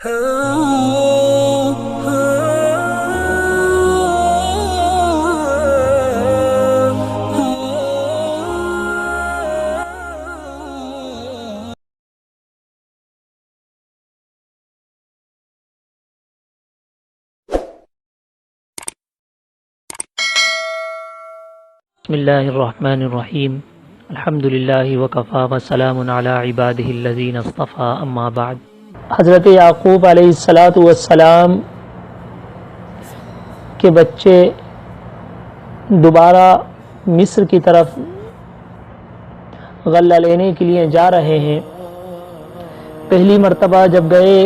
بسم اللہ الرحمن الرحیم الحمد للہ وکفا وسلام علی عبادہ الذین اصطفیٰ اما بعد۔ حضرت یعقوب علیہ السلام کے بچے دوبارہ مصر کی طرف غلہ لینے کے لیے جا رہے ہیں۔ پہلی مرتبہ جب گئے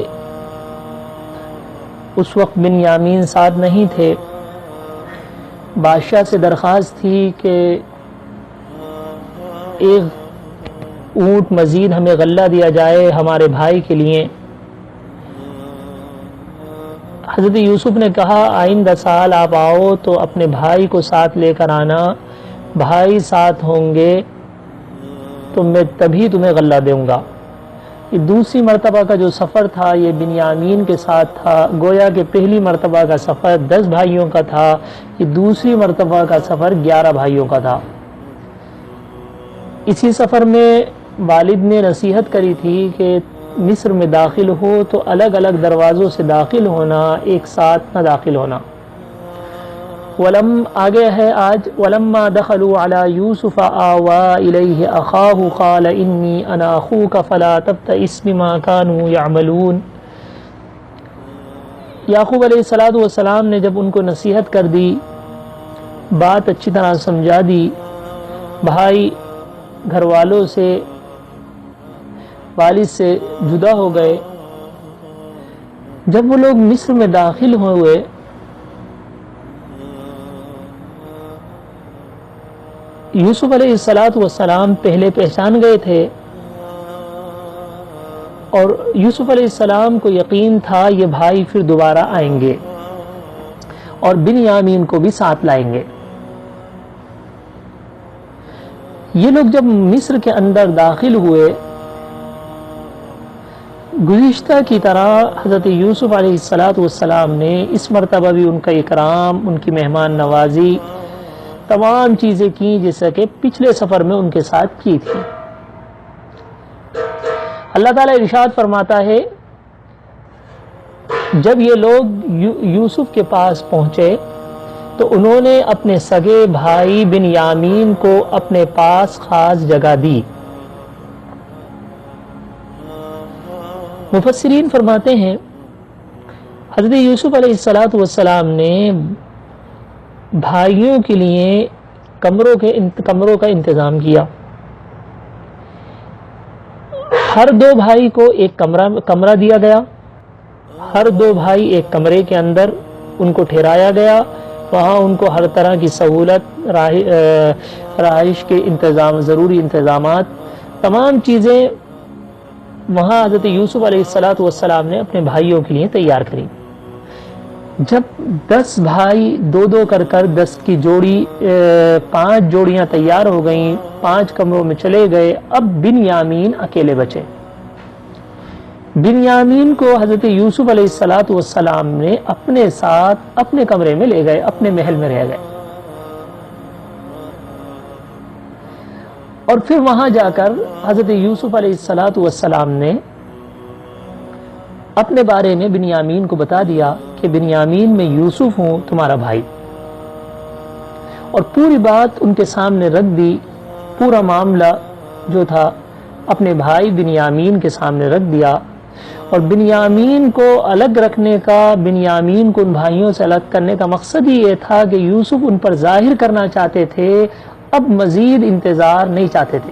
اس وقت بنیامین ساتھ نہیں تھے۔ بادشاہ سے درخواست تھی کہ ایک اونٹ مزید ہمیں غلہ دیا جائے ہمارے بھائی کے لیے۔ حضرت یوسف نے کہا آئندہ سال آپ آؤ تو اپنے بھائی کو ساتھ لے کر آنا، بھائی ساتھ ہوں گے تو میں تبھی تمہیں غلہ دوں گا۔ یہ دوسری مرتبہ کا جو سفر تھا یہ بنیامین کے ساتھ تھا، گویا کہ پہلی مرتبہ کا سفر 10 بھائیوں کا تھا، یہ دوسری مرتبہ کا سفر 11 بھائیوں کا تھا۔ اسی سفر میں والد نے نصیحت کری تھی کہ مصر میں داخل ہو تو الگ الگ دروازوں سے داخل ہونا، ایک ساتھ نہ داخل ہونا۔ آگے ہے آج وَلَمَّا دَخَلُوا عَلَى يُوسُفَ آوَى إِلَيْهِ أَخَاهُ قَالَ إِنِّي أَنَا أَخُوكَ فَلَا تَبْتَئِسْ بِمَا كَانُوا يَعْمَلُونَ۔ یعقوب علیہ السلام نے جب ان کو نصیحت کر دی، بات اچھی طرح سمجھا دی، بھائی گھر والوں سے والد سے جدا ہو گئے، جب وہ لوگ مصر میں داخل ہوئے یوسف علیہ السلام پہلے پہچان گئے تھے اور یوسف علیہ السلام کو یقین تھا یہ بھائی پھر دوبارہ آئیں گے اور بنیامین کو بھی ساتھ لائیں گے۔ یہ لوگ جب مصر کے اندر داخل ہوئے، گزشتہ کی طرح حضرت یوسف علیہ السلام نے اس مرتبہ بھی ان کا اکرام، ان کی مہمان نوازی، تمام چیزیں کی جیسا کہ پچھلے سفر میں ان کے ساتھ کی تھی۔ اللہ تعالیٰ ارشاد فرماتا ہے جب یہ لوگ یوسف کے پاس پہنچے تو انہوں نے اپنے سگے بھائی بنیامین کو اپنے پاس خاص جگہ دی۔ مفسرین فرماتے ہیں حضرت یوسف علیہ السلام نے بھائیوں کے لیے کمروں کا انتظام کیا۔ ہر 2 بھائی کو ایک کمرہ دیا گیا، ہر 2 بھائی ایک کمرے کے اندر ان کو ٹھہرایا گیا، وہاں ان کو ہر طرح کی سہولت، رہائش کے انتظام، ضروری انتظامات، تمام چیزیں وہاں حضرت یوسف علیہ السلام نے اپنے بھائیوں کے لیے تیار کری۔ جب 10 بھائی 2 کر 10 کی جوڑی 5 جوڑیاں تیار ہو گئیں، 5 کمروں میں چلے گئے، اب بنیامین اکیلے بچے۔ بنیامین کو حضرت یوسف علیہ السلام نے اپنے ساتھ اپنے کمرے میں لے گئے، اپنے محل میں رہ گئے، اور پھر وہاں جا کر حضرت یوسف علیہ السلام نے اپنے بارے میں بنیامین کو بتا دیا کہ بنیامین میں یوسف ہوں تمہارا بھائی، اور پوری بات ان کے سامنے رکھ دی، پورا معاملہ جو تھا اپنے بھائی بنیامین کے سامنے رکھ دیا۔ اور بنیامین کو الگ رکھنے کا، بنیامین کو ان بھائیوں سے الگ کرنے کا مقصد ہی یہ تھا کہ یوسف ان پر ظاہر کرنا چاہتے تھے، اب مزید انتظار نہیں چاہتے تھے۔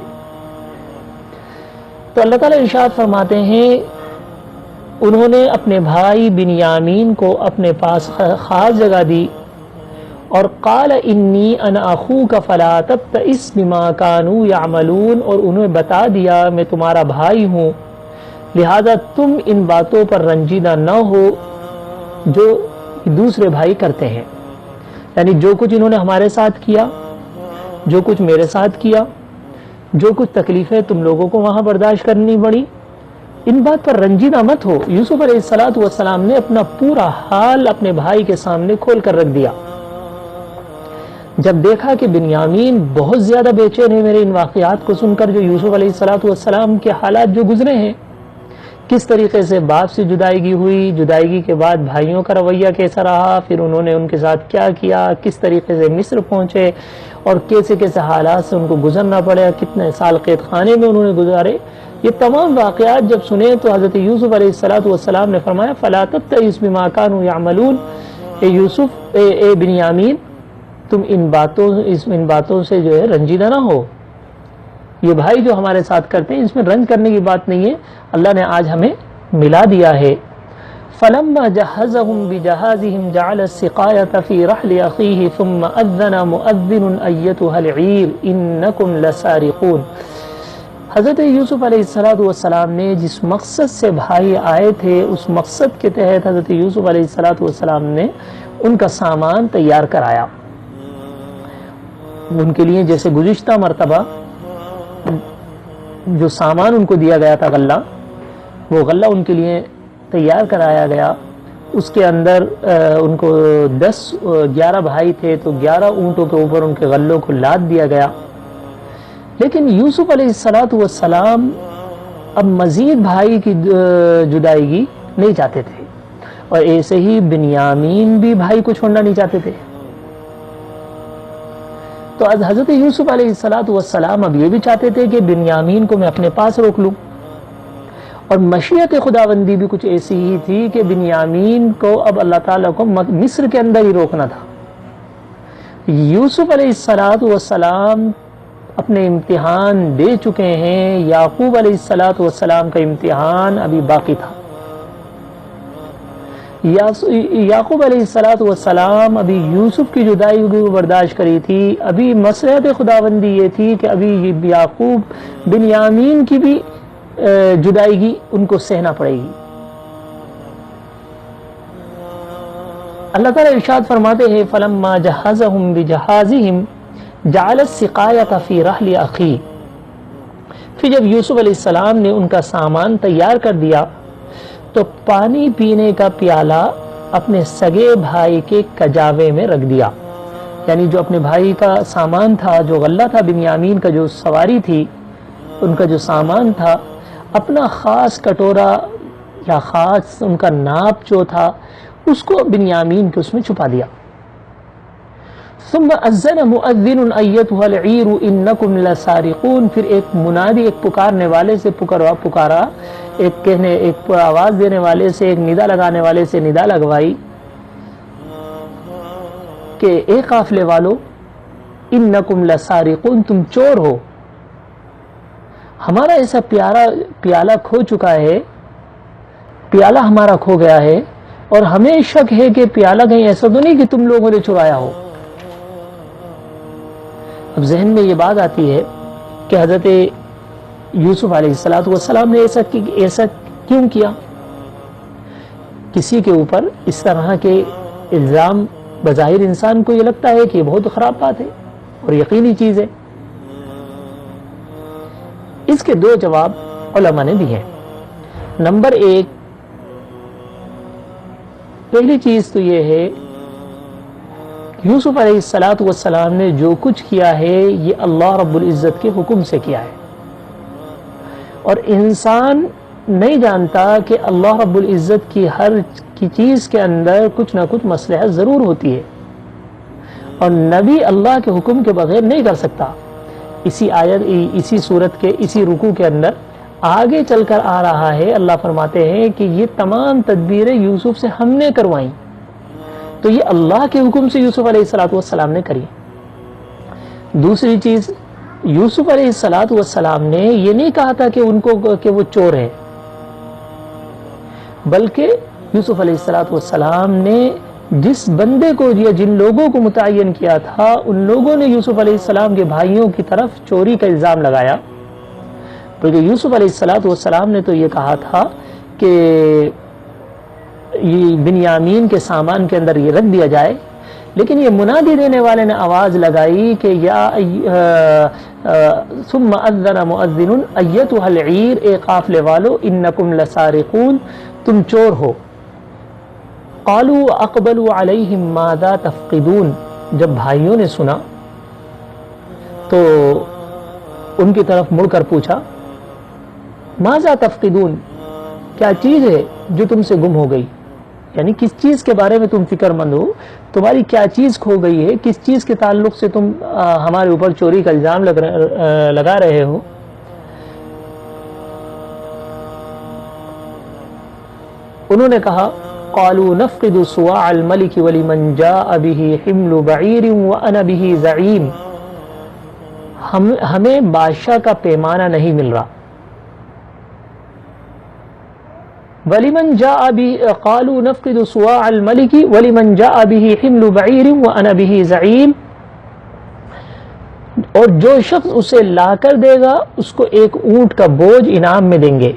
تو اللہ تعالیٰ ارشاد فرماتے ہیں انہوں نے اپنے بھائی بنیامین کو اپنے پاس خاص جگہ دی، اور قال انی انا اخوک فلا تبتئس بما كانوا يعملون، اور انہیں بتا دیا میں تمہارا بھائی ہوں، لہذا تم ان باتوں پر رنجیدہ نہ ہو جو دوسرے بھائی کرتے ہیں، یعنی جو کچھ انہوں نے ہمارے ساتھ کیا، جو کچھ میرے ساتھ کیا، جو کچھ تکلیفیں تم لوگوں کو وہاں برداشت کرنی پڑی، ان بات پر رنجیدہ مت ہو۔ یوسف علیہ السلام نے اپنا پورا حال اپنے بھائی کے سامنے کھول کر رکھ دیا۔ جب دیکھا کہ بنیامین بہت زیادہ بے چین ہے میرے ان واقعات کو سن کر، جو یوسف علیہ السلام کے حالات جو گزرے ہیں، کس طریقے سے باپ سے جدائیگی ہوئی، جدائیگی کے بعد بھائیوں کا رویہ کیسا رہا، پھر انہوں نے ان کے ساتھ کیا کیا، کس طریقے سے مصر پہنچے اور کیسے کیسے حالات سے ان کو گزرنا پڑا، کتنے سال قید خانے میں انہوں نے گزارے، یہ تمام واقعات جب سنے تو حضرت یوسف علیہ السلام نے فرمایا فَلَا تَبْتَئِسْ بِمَا كَانُوا يَعْمَلُونَ، اے یوسف، اے بنیامین، تم ان باتوں سے جو ہے رنجیدہ نہ ہو۔ یہ بھائی جو ہمارے ساتھ کرتے ہیں، اس میں رنج کرنے کی بات نہیں ہے، اللہ نے آج ہمیں ملا دیا ہے۔ فَلَمَّا جَهَّزَهُم بِجَهَازِهِمْ جَعَلَ السِّقَايَةَ فِي رَحْلِ أَخِيهِ ثُمَّ أَذَّنَ مُؤَذِّنٌ أَيَّتُهَا الْعِيرُ إِنَّكُمْ لَسَارِقُونَ۔ حضرت یوسف علیہ السلام نے جس مقصد سے بھائی آئے تھے، اس مقصد کے تحت حضرت یوسف علیہ السلام نے ان کا سامان تیار کرایا۔ ان کے لیے جیسے گزشتہ مرتبہ جو سامان ان کو دیا گیا تھا غلہ، وہ غلہ ان کے لیے تیار کرایا گیا، اس کے اندر ان کو 11 بھائی تھے تو 11 اونٹوں کے اوپر ان کے غلوں کو لاد دیا گیا۔ لیکن یوسف علیہ السلام اب مزید بھائی کی جدائیگی نہیں چاہتے تھے، اور ایسے ہی بنیامین بھی بھائی کو چھوڑنا نہیں چاہتے تھے۔ تو حضرت یوسف علیہ السلام اب یہ بھی چاہتے تھے کہ بنیامین کو میں اپنے پاس روک لوں، اور مشیت خداوندی بھی کچھ ایسی ہی تھی کہ بنیامین کو اب اللہ تعالیٰ کو مصر کے اندر ہی روکنا تھا۔ یوسف علیہ السلام اپنے امتحان دے چکے ہیں، یعقوب علیہ السلام کا امتحان ابھی باقی تھا۔ یعقوب علیہ السلام ابھی یوسف کی جدائی کو برداشت کری تھی، ابھی مصلحت خداوندی یہ تھی کہ ابھی یعقوب بنیامین کی بھی جدائیگی ان کو سہنا پڑے گی۔ اللہ تعالیٰ ارشاد فرماتے ہیں فَلَمَّا جَهَّزَهُم بِجَهَازِهِمْ جَعَلَ السِّقَايَةَ فِي رَحْلِ أَخِيهِ، پھر جب یوسف علیہ السلام نے ان کا سامان تیار کر دیا تو پانی پینے کا پیالہ اپنے سگے بھائی کے کجاوے میں رکھ دیا، یعنی جو اپنے بھائی کا سامان تھا، جو غلہ تھا بنیامین کا، جو سواری تھی، ان کا جو سامان تھا، اپنا خاص کٹورا یا خاص ان کا ناپ جو تھا، اس کو بنیامین کے اس میں چھپا دیا۔ ثم اذن مؤذن ایتها العیر انکم لسارقون، پھر ایک منادی، ایک پکارنے والے سے پکارا، ایک آواز دینے والے سے، ایک ندا لگانے والے سے ندا لگوائی کہ اے قافلے والو، انکم لسارقون، تم چور ہو، ہمارا ایسا پیالہ کھو چکا ہے، پیالہ ہمارا کھو گیا ہے، اور ہمیں شک ہے کہ پیالہ کہیں ایسا تو نہیں کہ تم لوگوں نے چرایا ہو۔ اب ذہن میں یہ بات آتی ہے کہ حضرت یوسف علیہ السلام نے ایسا کیوں کیا؟ کسی کے اوپر اس طرح کے الزام بظاہر انسان کو یہ لگتا ہے کہ یہ بہت خراب بات ہے اور یقینی چیز ہے۔ اس کے 2 جواب علماء نے دیے ہیں۔ نمبر 1، پہلی چیز تو یہ ہے یوسف علیہ السلام نے جو کچھ کیا ہے یہ اللہ رب العزت کے حکم سے کیا ہے، اور انسان نہیں جانتا کہ اللہ رب العزت کی ہر چیز کے اندر کچھ نہ کچھ مصلحت ضرور ہوتی ہے، اور نبی اللہ کے حکم کے بغیر نہیں کر سکتا۔ اسی آیت، اسی صورت کے اسی رکوع کے اندر آگے چل کر آ رہا ہے، اللہ فرماتے ہیں کہ یہ تمام تدبیریں یوسف سے ہم نے کروائیں، تو یہ اللہ کے حکم سے یوسف علیہ السلام نے کری۔ دوسری چیز، یوسف علیہ السلام نے یہ نہیں کہا تھا کہ وہ چور ہے، بلکہ یوسف علیہ السلام نے جس بندے کو یا جن لوگوں کو متعین کیا تھا، ان لوگوں نے یوسف علیہ السلام کے بھائیوں کی طرف چوری کا الزام لگایا، بلکہ یوسف علیہ السلام نے تو یہ کہا تھا کہ یہ بنیامین کے سامان کے اندر یہ رکھ دیا جائے، لیکن یہ منادی دینے والے نے آواز لگائی کہ یا ثم اذن مؤذن ایتها العیر، اے قافلے والو انکم لسارقون، تم چور ہو۔ قالوا اقبلوا علیہم ماذا تفقدون، جب بھائیوں نے سنا تو ان کی طرف مڑ کر پوچھا ماذا تفقدون، کیا چیز ہے جو تم سے گم ہو گئی، یعنی کس چیز کے بارے میں تم فکر مند ہو، تمہاری کیا چیز کھو گئی ہے، کس چیز کے تعلق سے تم ہمارے اوپر چوری کا الزام لگا رہے ہو۔ انہوں نے کہا قالوا نفقد صواع الملك ولمن جاء به حمل بعير وانا به زعيم، ہمیں بادشاہ کا پیمانہ نہیں مل رہا۔ وَلِمَنْ جَاءَ بِهِ قَالُوا نَفْقِدُ صُوَاعَ الْمَلِكِ وَلِمَنْ جَاءَ بِهِ حِمْلُ بَعِيرٍ وَأَنَا بِهِ زَعِيمٌ، اور جو شخص اسے لا کر دے گا اس کو ایک اونٹ کا بوجھ انعام میں دیں گے۔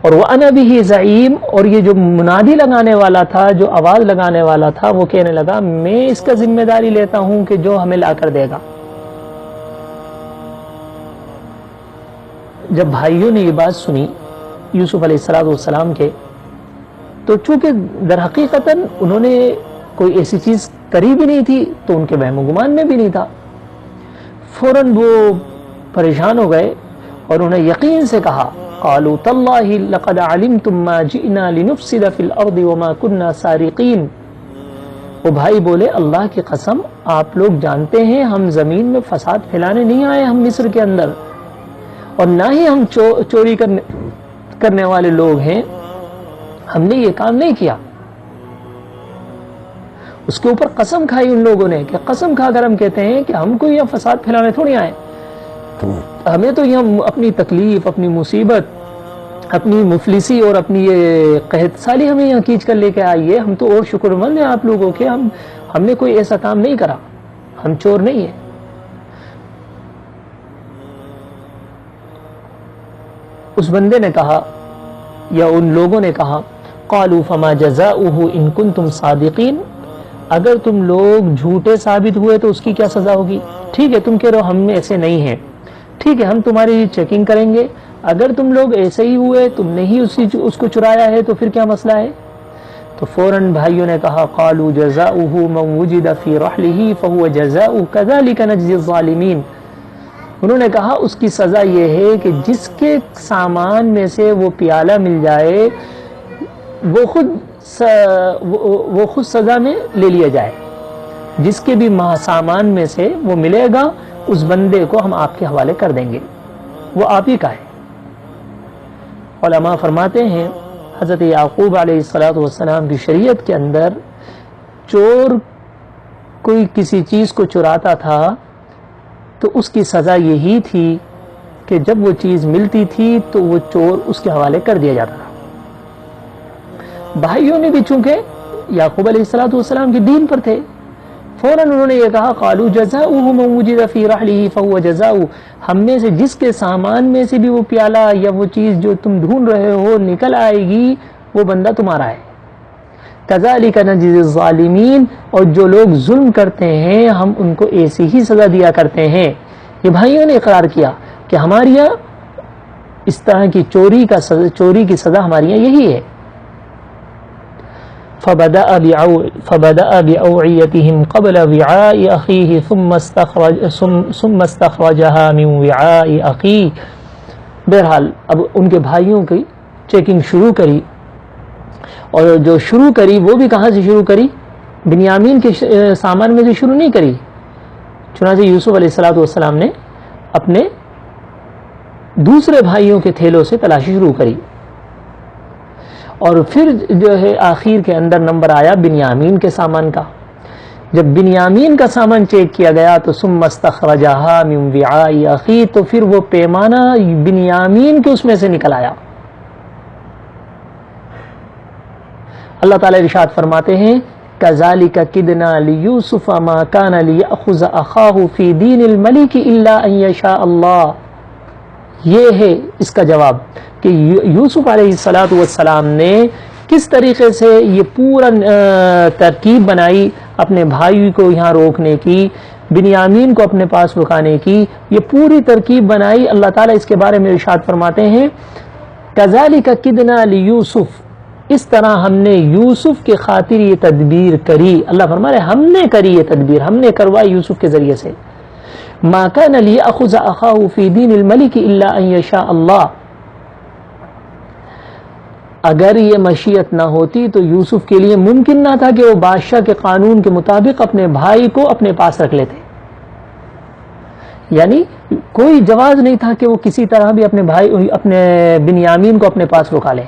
اور وَأَنَا بِهِ زَعِيمٌ، اور یہ جو منادی لگانے والا تھا، جو آواز لگانے والا تھا، وہ کہنے لگا میں اس کا ذمہ داری لیتا ہوں کہ جو ہمیں لا کر دے گا۔ جب بھائیوں نے یہ بات سنی یوسف علیہ السلام کے، تو چونکہ در حقیقتاً انہوں نے کوئی ایسی چیز کری بھی نہیں تھی تو ان کے وہم و گمان میں بھی نہیں تھا، فوراً وہ پریشان ہو گئے اور انہیں یقین سے کہا قالوا تاللہ لقد علمتم ما جئنا لنفسد فی الارض وما كنا سارقین، وہ بھائی بولے اللہ کی قسم آپ لوگ جانتے ہیں ہم زمین میں فساد پھیلانے نہیں آئے، ہم مصر کے اندر، اور نہ ہی ہم چوری کرنے والے لوگ ہیں، ہم نے یہ کام نہیں کیا۔ اس کے اوپر قسم کھائی ان لوگوں نے کہ قسم کھا کر ہم کہتے ہیں کہ ہم کو یہ فساد پھیلانے تھوڑی آئے، ہمیں تو یہ اپنی تکلیف، اپنی مصیبت، اپنی مفلسی اور اپنی یہ قحط سالی ہمیں یہاں کھینچ کر لے کے آئی ہے، ہم تو اور شکر مند ہیں آپ لوگوں کے، ہم نے کوئی ایسا کام نہیں کرا، ہم چور نہیں ہیں۔ اس بندے نے کہا یا ان لوگوں نے کہا قالوا فما جزاؤه ان کنتم صادقین، اگر تم لوگ جھوٹے ثابت ہوئے تو اس کی کیا سزا ہوگی؟ ٹھیک ہے تم کہہ رہے ہو ہم ایسے نہیں ہیں، ٹھیک ہے ہم تمہاری چیکنگ کریں گے، اگر تم لوگ ایسے ہی ہوئے، تم نے ہی اس کو چرایا ہے تو پھر کیا مسئلہ ہے؟ تو فوراً بھائیوں نے کہا قالوا جزاؤه من وجد في رحله فهو جزاؤه كذلك نجزي الظالمین، انہوں نے کہا اس کی سزا یہ ہے کہ جس کے سامان میں سے وہ پیالہ مل جائے وہ خود سزا میں لے لیا جائے، جس کے بھی سامان میں سے وہ ملے گا اس بندے کو ہم آپ کے حوالے کر دیں گے، وہ آپ ہی کا ہے۔ علماء فرماتے ہیں حضرت یعقوب علیہ السلام کی شریعت کے اندر چور کوئی کسی چیز کو چراتا تھا تو اس کی سزا یہی تھی کہ جب وہ چیز ملتی تھی تو وہ چور اس کے حوالے کر دیا جاتا تھا۔ بھائیوں نے بھی چونکہ یعقوب علیہ السلام کے دین پر تھے، فوراً انہوں نے یہ کہا قالوا جزاؤه من وجد في رحله فهو جزاؤه، ہم میں سے جس کے سامان میں سے بھی وہ پیالہ یا وہ چیز جو تم ڈھونڈ رہے ہو نکل آئے گی وہ بندہ تمہارا ہے۔ كذلك نجزي الظالمین، اور جو لوگ ظلم کرتے ہیں ہم ان کو ایسی ہی سزا دیا کرتے ہیں۔ یہ بھائیوں نے اقرار کیا کہ ہمارے یہاں اس طرح کی چوری کی سزا ہمارے یہاں یہی ہے۔ فبدأ بأوعيتهم قبل وعاء أخيه ثم استخرجها من وعاء أخيه، بہرحال اب ان کے بھائیوں کی چیکنگ شروع کری، اور جو شروع کری وہ بھی کہاں سے شروع کری؟ بنیامین کے سامان میں سے شروع نہیں کری، چنانچہ یوسف علیہ السلام نے اپنے دوسرے بھائیوں کے تھیلوں سے تلاشی شروع کری، اور پھر جو ہے آخر کے اندر نمبر آیا بنیامین کے سامان کا۔ جب بنیامین کا سامان چیک کیا گیا تو ثم استخرجها من وعاء اخی، تو پھر وہ پیمانہ بنیامین کے اس میں سے نکل آیا۔ اللہ تعالیٰ ارشاد فرماتے ہیں كذلك كدنا ليوسف ما كان ليأخذ أخاه في دين الملك إلا أن يشاء الله، یہ ہے اس کا جواب کہ یوسف علیہ السلام نے کس طریقے سے یہ پورا ترکیب بنائی اپنے بھائی کو یہاں روکنے کی، بنیامین کو اپنے پاس رکانے کی، یہ پوری ترکیب بنائی۔ اللہ تعالیٰ اس کے بارے میں ارشاد فرماتے ہیں کذالک کدنا لیوسف، اس طرح ہم نے یوسف کے خاطر یہ تدبیر کری۔ اللہ فرما رہے ہم نے کری یہ تدبیر، ہم نے کروائی یوسف کے ذریعے سے۔ ما کان لیأخذ اخاہ فی دین الملک الا ان یشاء اللہ، اگر یہ مشیت نہ ہوتی تو یوسف کے لیے ممکن نہ تھا کہ وہ بادشاہ کے قانون کے مطابق اپنے بھائی کو اپنے پاس رکھ لیتے، یعنی کوئی جواز نہیں تھا کہ وہ کسی طرح بھی اپنے بنیامین کو اپنے پاس رکا لے۔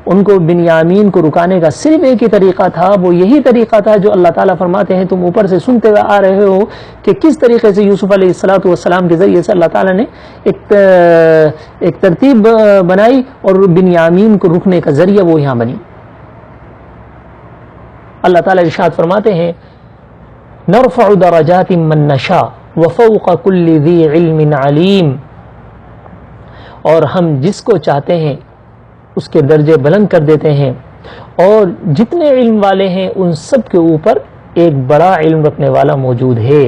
ان کو بنیامین کو رکانے کا صرف ایک ہی طریقہ تھا، وہ یہی طریقہ تھا جو اللہ تعالیٰ فرماتے ہیں تم اوپر سے سنتے ہوئے آ رہے ہو کہ کس طریقے سے یوسف علیہ السلام کے ذریعے سے اللہ تعالیٰ نے ایک ترتیب بنائی اور بنیامین کو رکنے کا ذریعہ وہ یہاں بنی۔ اللہ تعالیٰ ارشاد فرماتے ہیں نرفع درجات من نشاء وفوق كل ذی علم علیم، اور ہم جس کو چاہتے ہیں اس کے درجے بلند کر دیتے ہیں، اور جتنے علم والے ہیں ان سب کے اوپر ایک بڑا علم رکھنے والا موجود ہے۔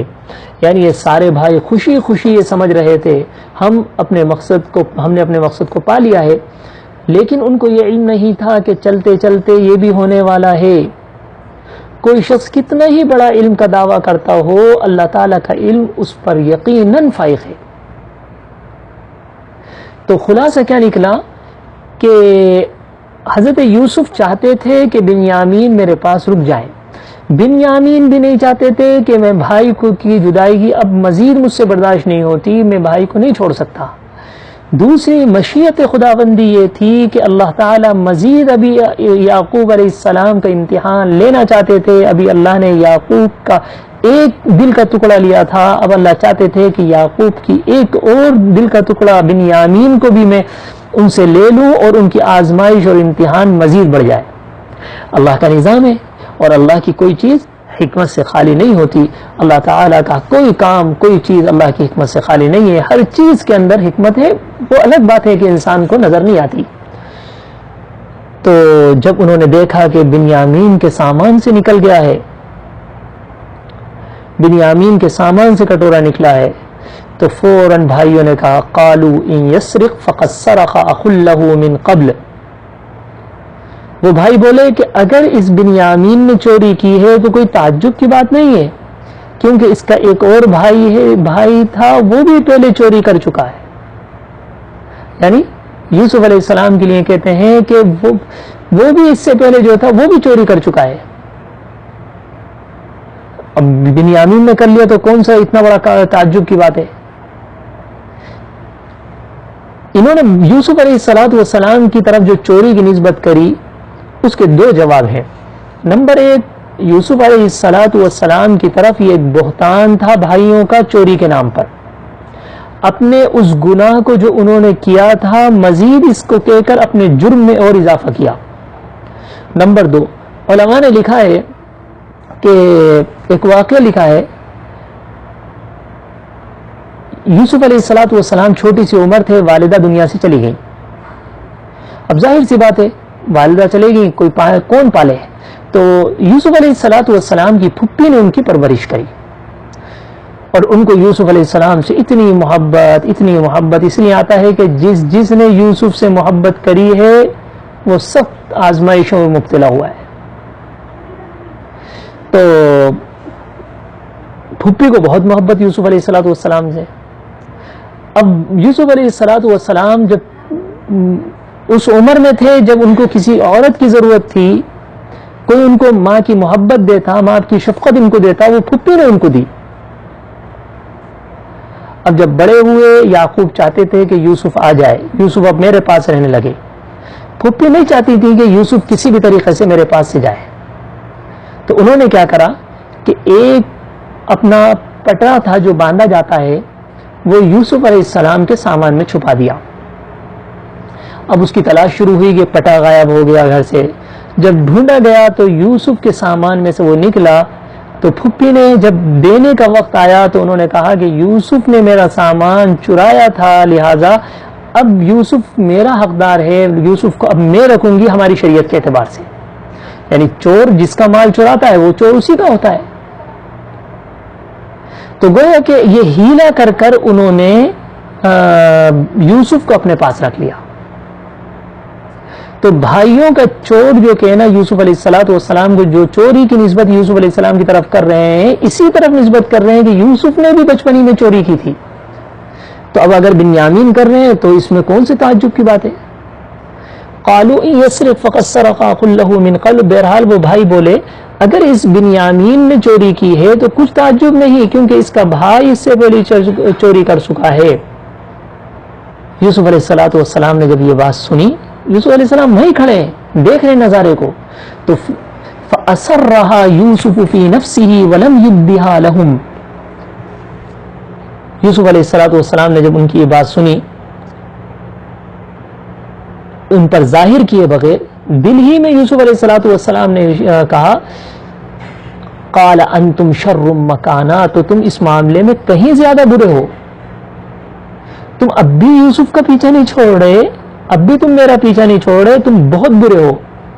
یعنی یہ سارے بھائی خوشی خوشی یہ سمجھ رہے تھے ہم نے اپنے مقصد کو پا لیا ہے، لیکن ان کو یہ علم نہیں تھا کہ چلتے چلتے یہ بھی ہونے والا ہے۔ کوئی شخص کتنا ہی بڑا علم کا دعویٰ کرتا ہو، اللہ تعالیٰ کا علم اس پر یقیناً فائق ہے۔ تو خلاصہ کیا نکلا کہ حضرت یوسف چاہتے تھے کہ بنیامین میرے پاس رک جائے، بنیامین بھی نہیں چاہتے تھے کہ میں بھائی کی جدائی کی اب مزید مجھ سے برداشت نہیں ہوتی، میں بھائی کو نہیں چھوڑ سکتا۔ دوسری مشیت خداوندی یہ تھی کہ اللہ تعالیٰ مزید ابھی یعقوب علیہ السلام کا امتحان لینا چاہتے تھے۔ ابھی اللہ نے یعقوب کا ایک دل کا ٹکڑا لیا تھا، اب اللہ چاہتے تھے کہ یعقوب کی ایک اور دل کا ٹکڑا بنیامین کو بھی میں ان سے لے لوں اور ان کی آزمائش اور امتحان مزید بڑھ جائے۔ اللہ کا نظام ہے اور اللہ کی کوئی چیز حکمت سے خالی نہیں ہوتی۔ اللہ تعالیٰ کا کوئی کام کوئی چیز اللہ کی حکمت سے خالی نہیں ہے، ہر چیز کے اندر حکمت ہے، وہ الگ بات ہے کہ انسان کو نظر نہیں آتی۔ تو جب انہوں نے دیکھا کہ بنیامین کے سامان سے نکل گیا ہے، بنیامین کے سامان سے کٹورا نکلا ہے، تو فوراً بھائیوں نے کہا قالوا ان یسرق فقد سرق اخ له من قبل، وہ بھائی بولے کہ اگر اس بنیامین نے چوری کی ہے تو کوئی تعجب کی بات نہیں ہے، کیونکہ اس کا ایک اور بھائی تھا وہ بھی پہلے چوری کر چکا ہے۔ یعنی یوسف علیہ السلام کے لیے کہتے ہیں کہ وہ بھی اس سے پہلے جو تھا وہ بھی چوری کر چکا ہے، اب بنیامین نے کر لیا تو کون سا اتنا بڑا تعجب کی بات ہے۔ انہوں نے یوسف علیہ السلام کی طرف جو چوری کی نسبت کری اس کے دو جواب ہیں۔ نمبر ایک، یوسف علیہ السلام کی طرف یہ ایک بہتان تھا بھائیوں کا چوری کے نام پر، اپنے اس گناہ کو جو انہوں نے کیا تھا مزید اس کو کہہ کر اپنے جرم میں اور اضافہ کیا۔ نمبر دو، علماء نے لکھا ہے کہ ایک واقعہ لکھا ہے، یوسف علیہ السلام چھوٹی سی عمر تھے، والدہ دنیا سے چلی گئی۔ اب ظاہر سی بات ہے والدہ چلے گئی کون پالے، تو یوسف علیہ السلام کی پھپھی نے ان کی پرورش کری، اور ان کو یوسف علیہ السلام سے اتنی محبت اس لیے آتا ہے کہ جس نے یوسف سے محبت کری ہے وہ سخت آزمائشوں میں مبتلا ہوا ہے۔ تو پھپھی کو بہت محبت یوسف علیہ السلام سے۔ اب یوسف علیہ السلام جب اس عمر میں تھے جب ان کو کسی عورت کی ضرورت تھی، کوئی ان کو ماں کی محبت دیتا، ماں کی شفقت ان کو دیتا، وہ پھپھی نے ان کو دی۔ اب جب بڑے ہوئے یعقوب چاہتے تھے کہ یوسف آ جائے، یوسف اب میرے پاس رہنے لگے، پھپھی نہیں چاہتی تھی کہ یوسف کسی بھی طریقے سے میرے پاس سے جائے، تو انہوں نے کیا کرا کہ ایک اپنا پٹا تھا جو باندھا جاتا ہے وہ یوسف علیہ السلام کے سامان میں چھپا دیا۔ اب اس کی تلاش شروع ہوئی کہ پٹا غائب ہو گیا گھر سے، جب ڈھونڈا گیا تو یوسف کے سامان میں سے وہ نکلا، تو پھپھی نے جب دینے کا وقت آیا تو انہوں نے کہا کہ یوسف نے میرا سامان چرایا تھا، لہٰذا اب یوسف میرا حقدار ہے، یوسف کو اب میں رکھوں گی ہماری شریعت کے اعتبار سے، یعنی چور جس کا مال چراتا ہے وہ چور اسی کا ہوتا ہے. تو گویا کہ یہ ہیلا کر کر انہوں نے یوسف کو اپنے پاس رکھ لیا. تو بھائیوں کا چور جو کہ نا یوسف علیہ الصلوۃ والسلام کو جو چوری کی نسبت یوسف علیہ السلام کی طرف کر رہے ہیں اسی طرف نسبت کر رہے ہیں کہ یوسف نے بھی بچپنی میں چوری کی تھی. تو اب اگر بنیامین کر رہے ہیں تو اس میں کون سے تعجب کی بات ہے؟ قالوا ان يسرق فقد سرق اخ له من قبل. بہرحال وہ بھائی بولے اگر اس بنیامین نے چوری کی ہے تو کچھ تعجب نہیں کیونکہ اس کا بھائی اس سے پہلے چوری کر چکا ہے. یوسف علیہ الصلوۃ والسلام نے جب یہ بات سنی، یوسف علیہ السلام وہیں کھڑے ہیں دیکھ رہے نظارے کو، تو فَأَسَرَّهَا يُوسُفُ فِي نَفْسِهِ وَلَمْ يُبْدِهَا لَهُمْ. یوسف علیہ الصلوۃ والسلام نے جب ان کی یہ بات سنی، ان پر ظاہر کیے بغیر دل ہی میں یوسف علیہ الصلوۃ والسلام نے کہا قَالَ أَنْتُمْ شَرٌّ مَكَانًا، تو تم اس معاملے میں کہیں زیادہ برے ہو. تم اب بھی یوسف کا پیچھا نہیں چھوڑ رہے، اب بھی تم میرا پیچھا نہیں چھوڑ رہے، تم بہت برے ہو.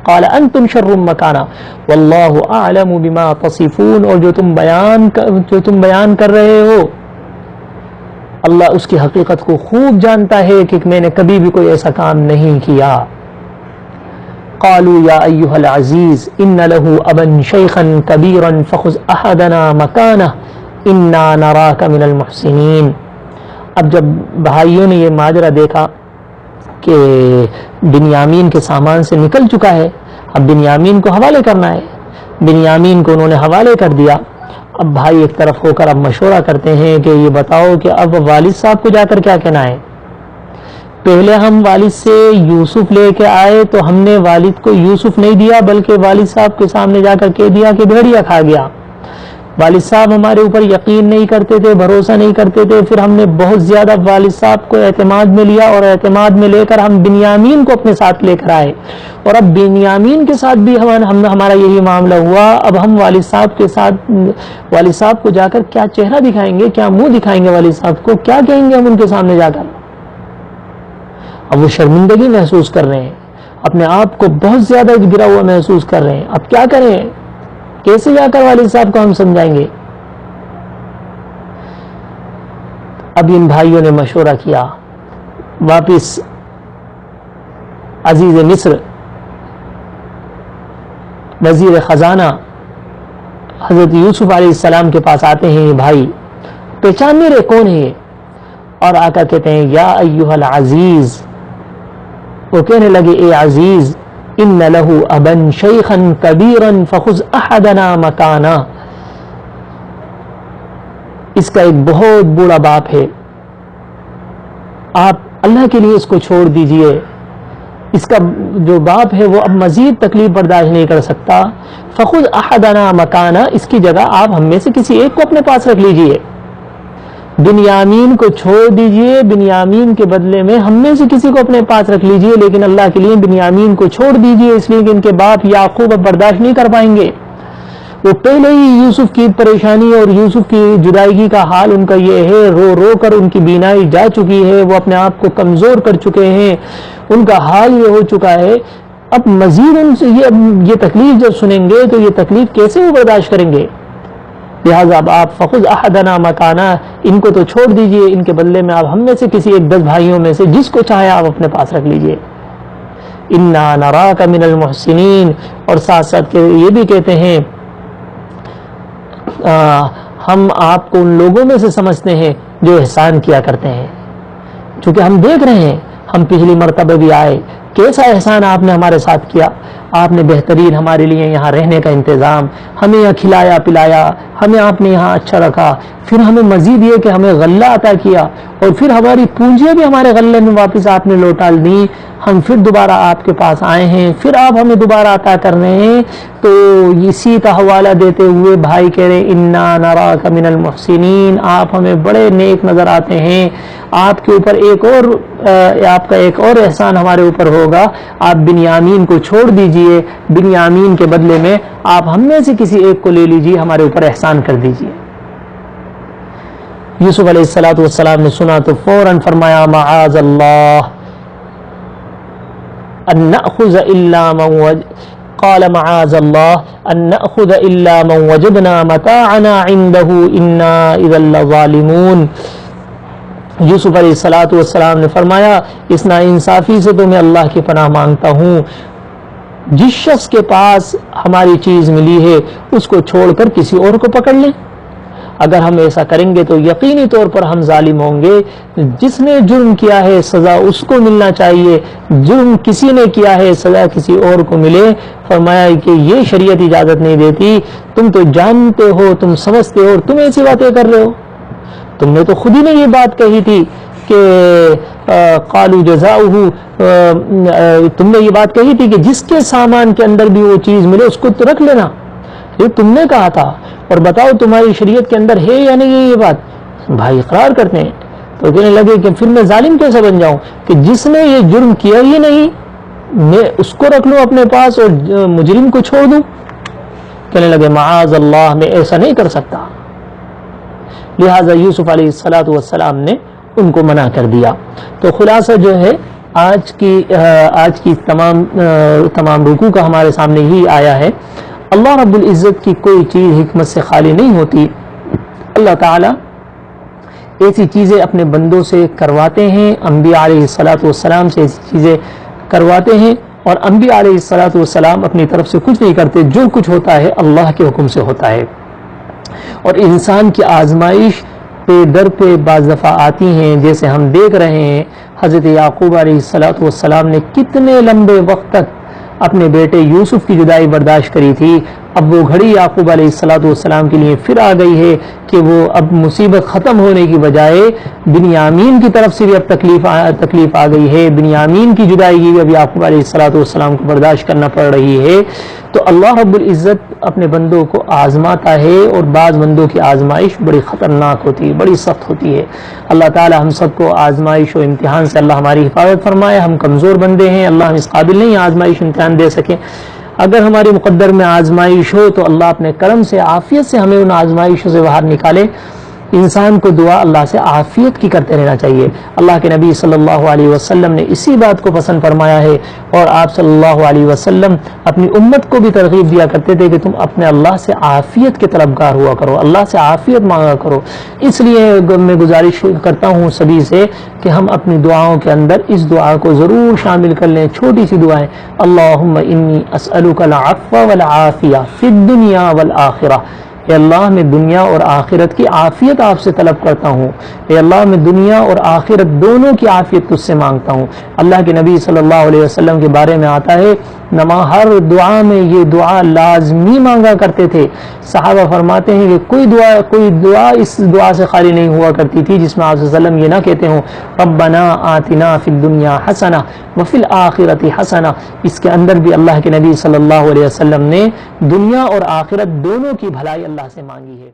قال انتم شر مکانا واللہ اعلم بما تصفون. اور جو تم بیان کر رہے ہو اللہ اس کی حقیقت کو خوب جانتا ہے کہ میں نے کبھی بھی کوئی ایسا کام نہیں کیا. قالوا یا ایھا العزیز ان له ابا شیخا کبیرا فخذ احدنا مکانہ انا نراک من المحسنین. اب جب بھائیوں نے یہ ماجرا دیکھا کہ بنیامین کے سامان سے نکل چکا ہے، اب بنیامین کو حوالے کرنا ہے، بنیامین کو انہوں نے حوالے کر دیا. اب بھائی ایک طرف ہو کر اب مشورہ کرتے ہیں کہ یہ بتاؤ کہ اب والد صاحب کو جا کر کیا کہنا ہے. پہلے ہم والد سے یوسف لے کے آئے تو ہم نے والد کو یوسف نہیں دیا بلکہ والد صاحب کے سامنے جا کر کہہ دیا کہ بھیڑیا کھا گیا. والد صاحب ہمارے اوپر یقین نہیں کرتے تھے، بھروسہ نہیں کرتے تھے، پھر ہم نے بہت زیادہ والد صاحب کو اعتماد میں لیا اور اعتماد میں لے کر ہم بنیامین کو اپنے ساتھ لے کر آئے، اور اب بنیامین کے ساتھ بھی ہمارا یہی معاملہ ہوا. اب ہم والد صاحب کو جا کر کیا چہرہ دکھائیں گے، کیا منہ دکھائیں گے والد صاحب کو، کیا کہیں گے ہم ان کے سامنے جا کر. اب وہ شرمندگی محسوس کر رہے ہیں، اپنے آپ کو بہت زیادہ گرا ہوا محسوس کر رہے ہیں. اب کیا کریں، کیسے جا کر والد صاحب کو ہم سمجھائیں گے. اب ان بھائیوں نے مشورہ کیا، واپس عزیز مصر وزیر خزانہ حضرت یوسف علیہ السلام کے پاس آتے ہیں. یہ بھائی پہچان نہیں رہے کون ہے یہ، اور آ کر کہتے ہیں یا ایھا العزیز. وہ کہنے لگے اے عزیز ان له ابا شیخا کبیرا فخذ احدنا مکانا. اس کا ایک بہت بوڑھا باپ ہے، آپ اللہ کے لیے اس کو چھوڑ دیجئے. اس کا جو باپ ہے وہ اب مزید تکلیف برداشت نہیں کر سکتا. فخذ احدنا مکانا، اس کی جگہ آپ ہم میں سے کسی ایک کو اپنے پاس رکھ لیجئے. بنیامین کو چھوڑ دیجئے، بنیامین کے بدلے میں ہم میں سے کسی کو اپنے پاس رکھ لیجئے، لیکن اللہ کے لیے بنیامین کو چھوڑ دیجئے، اس لیے کہ ان کے باپ یعقوب اب برداشت نہیں کر پائیں گے. وہ پہلے ہی یوسف کی پریشانی اور یوسف کی جدائیگی کا حال ان کا یہ ہے، رو رو کر ان کی بینائی جا چکی ہے، وہ اپنے آپ کو کمزور کر چکے ہیں، ان کا حال یہ ہو چکا ہے. اب مزید ان سے یہ تکلیف جب سنیں گے تو یہ تکلیف کیسے وہ برداشت کریں گے. لہٰذا اب آپ فخذ احدنا مکانا، ان کو تو چھوڑ دیجئے، ان کے بدلے میں آپ ہم میں سے کسی ایک 10 بھائیوں میں سے جس کو چاہے آپ اپنے پاس رکھ لیجئے. انا نراک من المحسنین. اور ساتھ ساتھ یہ بھی کہتے ہیں ہم آپ کو ان لوگوں میں سے سمجھتے ہیں جو احسان کیا کرتے ہیں. چونکہ ہم دیکھ رہے ہیں، ہم پچھلی مرتبہ بھی آئے، کیسا احسان آپ نے ہمارے ساتھ کیا. آپ نے بہترین ہمارے لیے یہاں رہنے کا انتظام، ہمیں یہاں کھلایا پلایا، ہمیں آپ نے یہاں اچھا رکھا، پھر ہمیں مزید یہ کہ ہمیں غلہ عطا کیا، اور پھر ہماری پونجیاں بھی ہمارے غلے میں واپس آپ نے لوٹا دی. ہم پھر دوبارہ آپ کے پاس آئے ہیں، پھر آپ ہمیں دوبارہ عطا کر رہے ہیں. تو اسی کا حوالہ دیتے ہوئے بھائی کہہ رہے انا نراک من المحسنین، آپ ہمیں بڑے نیک نظر آتے ہیں. آپ کے اوپر آپ کا ایک اور احسان ہمارے اوپر ہوگا، آپ بنیامین کو چھوڑ دیجئے، بنیامین کے بدلے میں آپ ہم میں سے کسی ایک کو لے لیجئے، ہمارے اوپر احسان کر دیجئے. یوسف علیہ الصلوۃ والسلام نے سنا تو فوراً فرمایا معاذ اللہ ان نأخذ الا من قال معاذ اللہ ان نأخذ الا من وجدنا متاعنا عنده انا اذا لظالمون. یوسف علیہ الصلوۃ والسلام نے فرمایا اس ناانصافی سے تو میں اللہ کی پناہ مانگتا ہوں. جس شخص کے پاس ہماری چیز ملی ہے اس کو چھوڑ کر کسی اور کو پکڑ لیں. اگر ہم ایسا کریں گے تو یقینی طور پر ہم ظالم ہوں گے. جس نے جرم کیا ہے سزا اس کو ملنا چاہیے. جرم کسی نے کیا ہے سزا کسی اور کو ملے. فرمایا کہ یہ شریعت اجازت نہیں دیتی. تم تو جانتے ہو, تم سمجھتے ہو, تم ایسی باتیں کر رہے ہو. تم نے تو خود ہی نے یہ بات کہی تھی کہ قالوا جزاؤہ, تم نے یہ بات کہی تھی کہ جس کے سامان کے اندر بھی وہ چیز ملے اس کو تو رکھ لینا. یہ تم نے کہا تھا, اور بتاؤ تمہاری شریعت کے اندر ہے یا نہیں ہے یہ بات. بھائی اقرار کرتے ہیں. تو کہنے لگے کہ پھر میں ظالم کیسے بن جاؤں کہ جس نے یہ جرم کیا ہی نہیں میں اس کو رکھ لوں اپنے پاس اور مجرم کو چھوڑ دوں. کہنے لگے معاذ اللہ, میں ایسا نہیں کر سکتا. لہٰذا یوسف علیہ الصلوۃ والسلام نے ان کو منع کر دیا. تو خلاصہ جو ہے آج کی تمام رکوع کا ہمارے سامنے ہی آیا ہے. اللہ رب العزت کی کوئی چیز حکمت سے خالی نہیں ہوتی. اللہ تعالیٰ ایسی چیزیں اپنے بندوں سے کرواتے ہیں, انبیاء علیہ الصلوۃ والسلام سے ایسی چیزیں کرواتے ہیں, اور انبیاء علیہ الصلوۃ والسلام اپنی طرف سے کچھ نہیں کرتے. جو کچھ ہوتا ہے اللہ کے حکم سے ہوتا ہے. اور انسان کی آزمائش پہ در پہ بعض دفعہ آتی ہیں, جیسے ہم دیکھ رہے ہیں حضرت یعقوب علیہ الصلوۃ والسلام نے کتنے لمبے وقت تک اپنے بیٹے یوسف کی جدائی برداشت کری تھی. اب وہ گھڑی یعقوب علیہ الصلوۃ والسلام کے لیے پھر آ گئی ہے کہ وہ اب مصیبت ختم ہونے کی بجائے بنیامین کی طرف سے بھی اب تکلیف آ گئی ہے. بنیامین کی جدائی کی بھی اب یعقوب علیہ الصلوۃ والسلام کو برداشت کرنا پڑ رہی ہے. تو اللہ رب العزت اپنے بندوں کو آزماتا ہے, اور بعض بندوں کی آزمائش بڑی خطرناک ہوتی ہے, بڑی سخت ہوتی ہے. اللہ تعالی ہم سب کو آزمائش و امتحان سے اللہ ہماری حفاظت فرمائے. ہم کمزور بندے ہیں, اللہ ہم اس قابل نہیں آزمائش امتحان دے سکیں. اگر ہمارے مقدر میں آزمائش ہو تو اللہ اپنے کرم سے عافیت سے ہمیں ان آزمائشوں سے باہر نکالے. انسان کو دعا اللہ سے عافیت کی کرتے رہنا چاہیے. اللہ کے نبی صلی اللہ علیہ وسلم نے اسی بات کو پسند فرمایا ہے, اور آپ صلی اللہ علیہ وسلم اپنی امت کو بھی ترغیب دیا کرتے تھے کہ تم اپنے اللہ سے عافیت کے طلبگار ہوا کرو, اللہ سے عافیت مانگا کرو. اس لیے میں گزارش کرتا ہوں سبھی سے کہ ہم اپنی دعاؤں کے اندر اس دعا کو ضرور شامل کر لیں. چھوٹی سی دعائیں, اللہم انی اسألک العفو والعافیہ فی الدنیا والآخرہ. اے اللہ میں دنیا اور آخرت کی عافیت آپ سے طلب کرتا ہوں. اے اللہ میں دنیا اور آخرت دونوں کی عافیت تجھ سے مانگتا ہوں. اللہ کے نبی صلی اللہ علیہ وسلم کے بارے میں آتا ہے ہر دعا میں یہ دعا لازمی مانگا کرتے تھے. صحابہ فرماتے ہیں کہ کوئی دعا اس دعا سے خالی نہیں ہوا کرتی تھی جس میں آپ صلی اللہ علیہ وسلم یہ نہ کہتے ہوں ربنا آتنا فی الدنیا حسنہ وفی الآخرۃ حسنہ. اس کے اندر بھی اللہ کے نبی صلی اللہ علیہ وسلم نے دنیا اور آخرت دونوں کی بھلائی اللہ سے مانگی ہے.